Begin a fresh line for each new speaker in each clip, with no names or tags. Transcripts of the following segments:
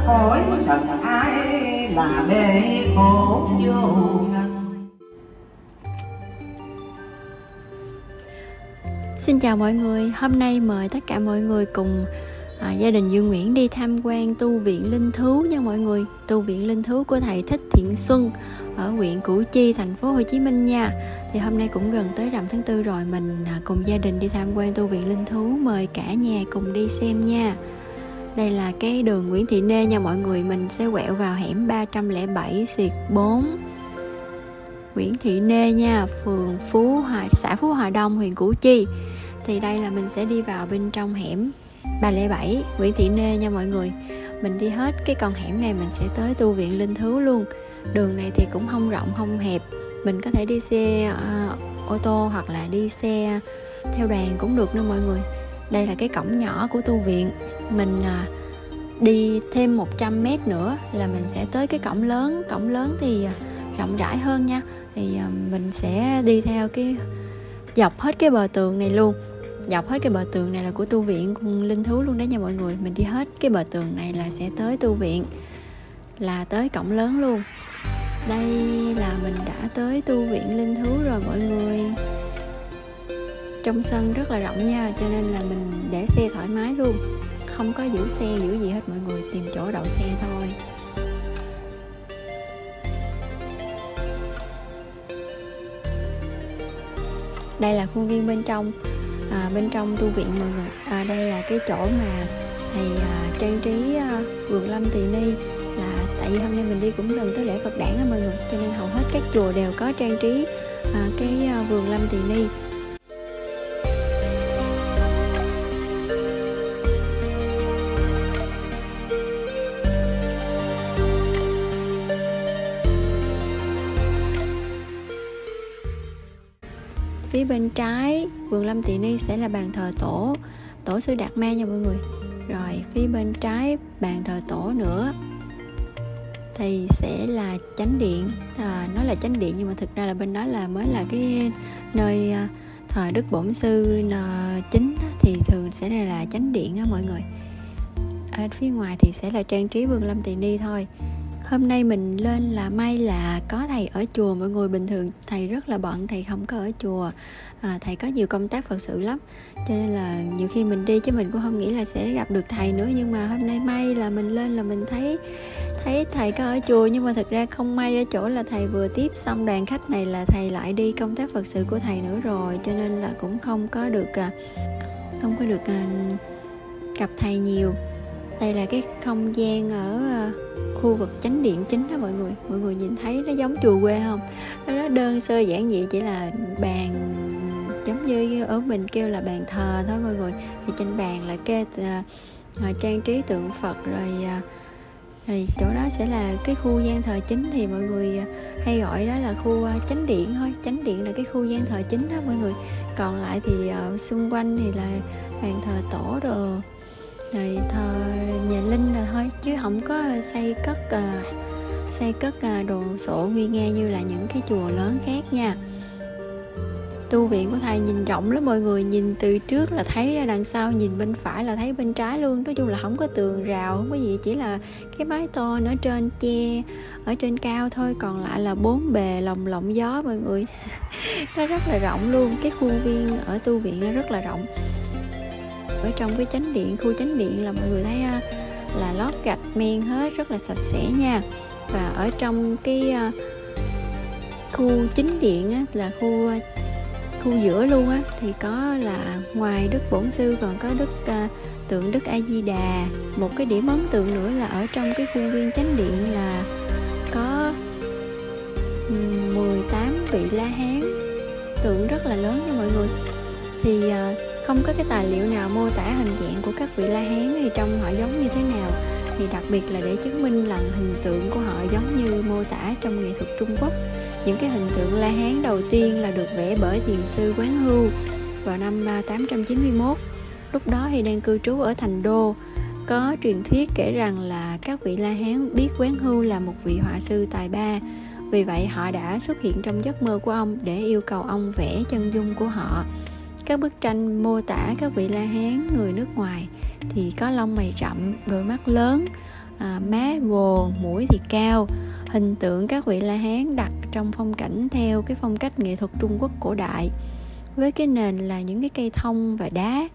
cõi trần ai là bể khổ vô ngần.
Xin chào mọi người, hôm nay mời tất cả mọi người cùng gia đình Dương Nguyễn đi tham quan tu viện Linh Thú nha mọi người. Tu viện Linh Thú của thầy Thích Thiện Xuân ở huyện Củ Chi, thành phố Hồ Chí Minh nha. Thì hôm nay cũng gần tới rằm tháng 4 rồi, mình cùng gia đình đi tham quan tu viện Linh Thú, mời cả nhà cùng đi xem nha. Đây là cái đường Nguyễn Thị Nê nha mọi người, mình sẽ quẹo vào hẻm 307/4 Nguyễn Thị Nê nha, phường xã Phú Hòa Đông, huyện Củ Chi. Thì đây là mình sẽ đi vào bên trong hẻm 307 Nguyễn Thị Nê nha mọi người. Mình đi hết cái con hẻm này mình sẽ tới tu viện Linh Thú luôn. Đường này thì cũng không rộng không hẹp, mình có thể đi xe ô tô hoặc là đi xe theo đoàn cũng được nữa mọi người. Đây là cái cổng nhỏ của tu viện. Mình đi thêm 100m nữa là mình sẽ tới cái cổng lớn. Cổng lớn thì rộng rãi hơn nha. Thì mình sẽ đi theo cái dọc hết cái bờ tường này luôn. Dọc hết cái bờ tường này là của tu viện Linh Thú luôn đó nha mọi người. Mình đi hết cái bờ tường này là sẽ tới tu viện, là tới cổng lớn luôn. Đây là mình đã tới tu viện Linh Thú rồi mọi người. Trong sân rất là rộng nha, cho nên là mình để xe thoải mái luôn, không có giữ xe giữ gì hết mọi người, tìm chỗ đậu xe thôi. Đây là khuôn viên bên trong, bên trong tu viện mọi người. Đây là cái chỗ mà thầy trang trí vườn Lâm Tỳ Ni. Là tại vì hôm nay mình đi cũng gần tới lễ Phật đản á mọi người, cho nên hầu hết các chùa đều có trang trí cái vườn Lâm Tỳ Ni. Phía bên trái vườn Lâm Tỳ Ni sẽ là bàn thờ tổ sư Đạt Ma nha mọi người. Rồi phía bên trái bàn thờ tổ nữa thì sẽ là chánh điện. Nói là chánh điện nhưng mà thực ra là bên đó là mới là cái nơi thờ Đức Bổn Sư chính đó, thì thường sẽ là chánh điện á mọi người. Ở phía ngoài thì sẽ là trang trí vườn Lâm Tỳ Ni thôi. Hôm nay mình lên là may là có thầy ở chùa mọi người. Bình thường thầy rất là bận, thầy không có ở chùa. Thầy có nhiều công tác Phật sự lắm, cho nên là nhiều khi mình đi chứ mình cũng không nghĩ là sẽ gặp được thầy nữa. Nhưng mà hôm nay may là mình lên là mình thấy thầy có ở chùa. Nhưng mà thực ra không may ở chỗ là thầy vừa tiếp xong đoàn khách này là thầy lại đi công tác Phật sự của thầy nữa rồi, cho nên là cũng không có được gặp thầy nhiều. Đây là cái không gian ở khu vực chánh điện chính đó mọi người nhìn thấy nó giống chùa quê không? Nó đơn sơ giản dị, chỉ là bàn giống như ở mình kêu là bàn thờ thôi mọi người. Thì trên bàn là kê trang trí tượng Phật, rồi chỗ đó sẽ là cái khu gian thờ chính, thì mọi người hay gọi đó là khu chánh điện thôi. Chánh điện là cái khu gian thờ chính đó mọi người. Còn lại thì xung quanh thì là bàn thờ tổ rồi thờ nhà linh là thôi, chứ không có xây cất đồ sộ nguy nga như là những cái chùa lớn khác nha. Tu viện của thầy nhìn rộng lắm mọi người, nhìn từ trước là thấy ra đằng sau, nhìn bên phải là thấy bên trái luôn. Nói chung là không có tường rào, không có gì, chỉ là cái mái tôn ở trên tre ở trên cao thôi, còn lại là bốn bề lồng gió mọi người. Nó rất là rộng luôn. Cái khuôn viên ở tu viện nó rất là rộng. Ở trong cái chánh điện, khu chánh điện là mọi người thấy là lót gạch men hết, rất là sạch sẽ nha. Và ở trong cái khu chính điện á, là khu giữa luôn á, thì có là ngoài Đức Bổn Sư còn có tượng Đức A Di Đà. Một cái điểm ấn tượng nữa là ở trong cái khuôn viên chánh điện là có 18 vị La Hán, tượng rất là lớn nha mọi người. Thì không có cái tài liệu nào mô tả hình dạng của các vị La Hán thì trông họ giống như thế nào, thì đặc biệt là để chứng minh là hình tượng của họ giống như mô tả trong nghệ thuật Trung Quốc. Những cái hình tượng La Hán đầu tiên là được vẽ bởi thiền sư Quán Hưu vào năm 891. Lúc đó thì đang cư trú ở Thành Đô. Có truyền thuyết kể rằng là các vị La Hán biết Quán Hưu là một vị họa sư tài ba, vì vậy họ đã xuất hiện trong giấc mơ của ông để yêu cầu ông vẽ chân dung của họ. Các bức tranh mô tả các vị La Hán người nước ngoài thì có lông mày rậm, đôi mắt lớn, má gồ, mũi thì cao. Hình tượng các vị La Hán đặt trong phong cảnh theo cái phong cách nghệ thuật Trung Quốc cổ đại, với cái nền là những cái cây thông và đá.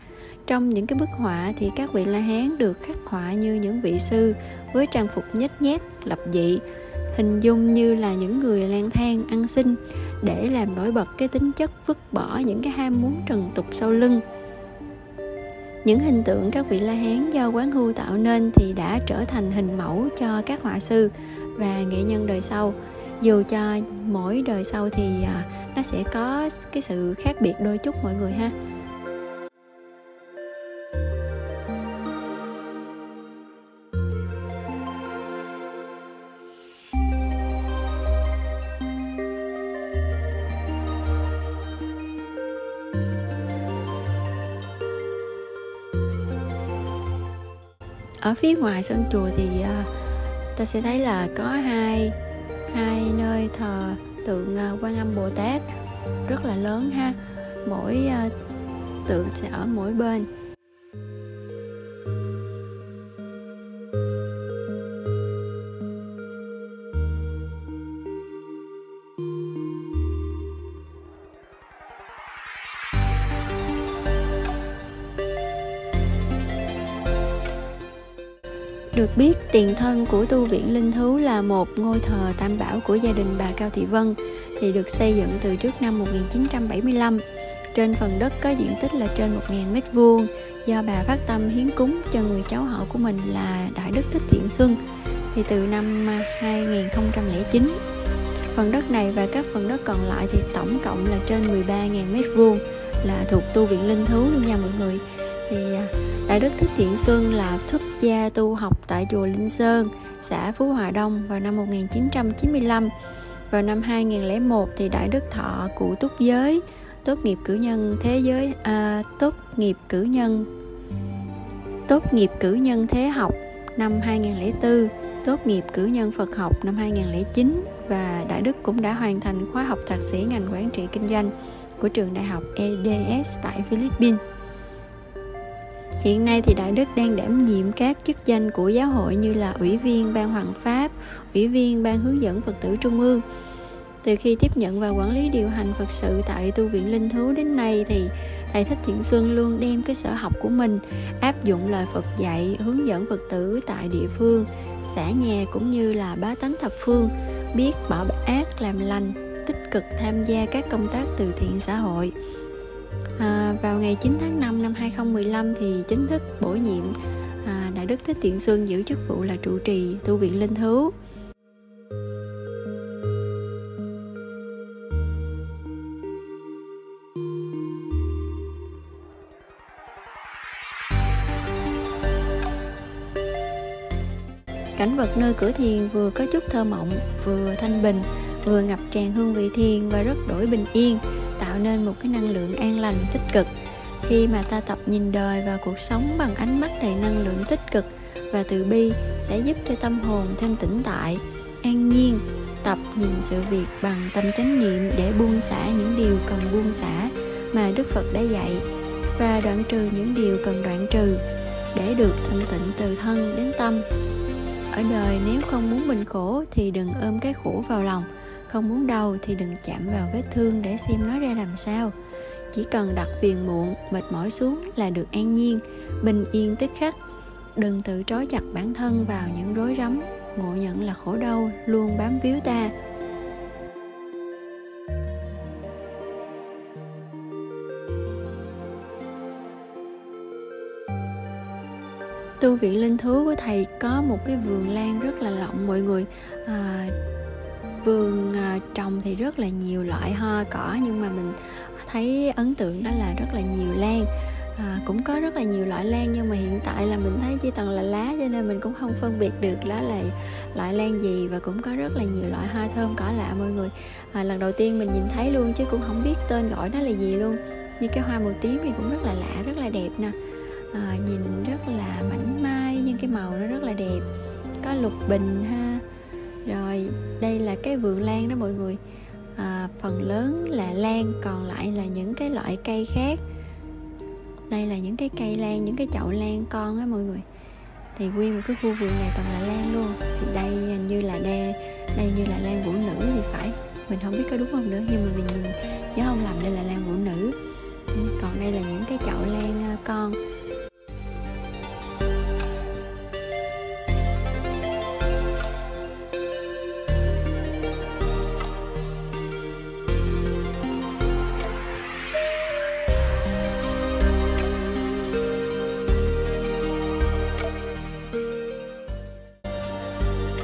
Trong những cái bức họa thì các vị La Hán được khắc họa như những vị sư với trang phục nhếch nhác, lập dị, hình dung như là những người lang thang ăn xin, để làm nổi bật cái tính chất vứt bỏ những cái ham muốn trần tục sau lưng. Những hình tượng các vị La Hán do Quán Hưu tạo nên thì đã trở thành hình mẫu cho các họa sư và nghệ nhân đời sau. Dù cho mỗi đời sau thì nó sẽ có cái sự khác biệt đôi chút mọi người ha. Ở phía ngoài sân chùa thì ta sẽ thấy là có hai nơi thờ tượng Quan Âm Bồ Tát rất là lớn ha. Mỗi tượng sẽ ở mỗi bên. Được biết, tiền thân của tu viện Linh Thú là một ngôi thờ tam bảo của gia đình bà Cao Thị Vân, thì được xây dựng từ trước năm 1975. Trên phần đất có diện tích là trên 1.000 m², do bà phát tâm hiến cúng cho người cháu họ của mình là Đại Đức Thích Thiện Xuân, thì từ năm 2009. Phần đất này và các phần đất còn lại thì tổng cộng là trên 13.000 m² là thuộc tu viện Linh Thú luôn nha mọi người. Thì Đại Đức Thích Thiện Xuân là xuất gia tu học tại chùa Linh Sơn, xã Phú Hòa Đông vào năm 1995. Vào năm 2001 thì Đại Đức thọ cụ túc giới, tốt nghiệp cử nhân thế học năm 2004, tốt nghiệp cử nhân Phật học năm 2009, và Đại Đức cũng đã hoàn thành khóa học thạc sĩ ngành quản trị kinh doanh của trường đại học EDS tại Philippines. Hiện nay thì Đại Đức đang đảm nhiệm các chức danh của giáo hội như là Ủy viên Ban Hoằng Pháp, Ủy viên Ban Hướng dẫn Phật tử Trung ương. Từ khi tiếp nhận và quản lý điều hành Phật sự tại tu viện Linh Thú đến nay thì Thầy Thích Thiện Xuân luôn đem cái sở học của mình, áp dụng lời Phật dạy, hướng dẫn Phật tử tại địa phương, xã nhà cũng như là bá tánh thập phương, biết bỏ ác làm lành, tích cực tham gia các công tác từ thiện xã hội. Vào ngày 9 tháng 5 năm 2015 thì chính thức bổ nhiệm Đại Đức Thích Thiện Xuân giữ chức vụ là trụ trì tu viện Linh Thú. Cảnh vật nơi cửa thiền vừa có chút thơ mộng, vừa thanh bình, vừa ngập tràn hương vị thiền và rất đổi bình yên, tạo nên một cái năng lượng an lành tích cực. Khi mà ta tập nhìn đời và cuộc sống bằng ánh mắt đầy năng lượng tích cực và từ bi, sẽ giúp cho tâm hồn thêm tĩnh tại, an nhiên. Tập nhìn sự việc bằng tâm chánh niệm để buông xả những điều cần buông xả mà Đức Phật đã dạy, và đoạn trừ những điều cần đoạn trừ, để được thanh tịnh từ thân đến tâm. Ở đời nếu không muốn mình khổ thì đừng ôm cái khổ vào lòng, không muốn đau thì đừng chạm vào vết thương để xem nó ra làm sao. Chỉ cần đặt phiền muộn, mệt mỏi xuống là được an nhiên, bình yên tức khắc. Đừng tự trói chặt bản thân vào những rối rắm, ngộ nhận là khổ đau luôn bám víu ta. Tu viện Linh Thú của thầy có một cái vườn lan rất là rộng mọi người. Vườn trồng thì rất là nhiều loại hoa cỏ, nhưng mà mình thấy ấn tượng đó là rất là nhiều lan. Cũng có rất là nhiều loại lan, nhưng mà hiện tại là mình thấy chỉ toàn là lá, cho nên mình cũng không phân biệt được đó là loại lan gì. Và cũng có rất là nhiều loại hoa thơm cỏ lạ mọi người. Lần đầu tiên mình nhìn thấy luôn chứ cũng không biết tên gọi nó là gì luôn. Như cái hoa màu tím thì cũng rất là lạ, rất là đẹp nè. Nhìn rất là mảnh mai nhưng cái màu nó rất là đẹp. Có lục bình ha. Rồi đây là cái vườn lan đó mọi người. Phần lớn là lan, còn lại là những cái loại cây khác. Đây là những cái cây lan, những cái chậu lan con á mọi người. thì nguyên một cái khu vườn này toàn là lan luôn. Thì đây như là lan vũ nữ thì phải, mình không biết có đúng không nữa, nhưng mà mình nhớ không lầm đây là lan vũ nữ. Còn đây là những cái chậu lan con.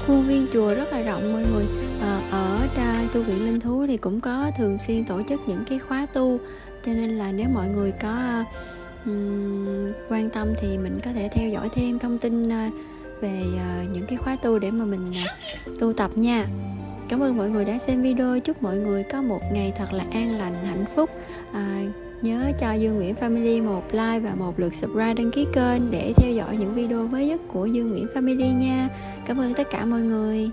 Khuôn viên chùa rất là rộng mọi người. Ở tu viện Linh Thú thì cũng có thường xuyên tổ chức những cái khóa tu, cho nên là nếu mọi người có quan tâm thì mình có thể theo dõi thêm thông tin về những cái khóa tu để mà mình tu tập nha. Cảm ơn mọi người đã xem video. Chúc mọi người có một ngày thật là an lành, hạnh phúc. Nhớ cho Dương Nguyễn Family một like và một lượt subscribe, đăng ký kênh để theo dõi những video mới nhất của Dương Nguyễn Family nha. Cảm ơn tất cả mọi người.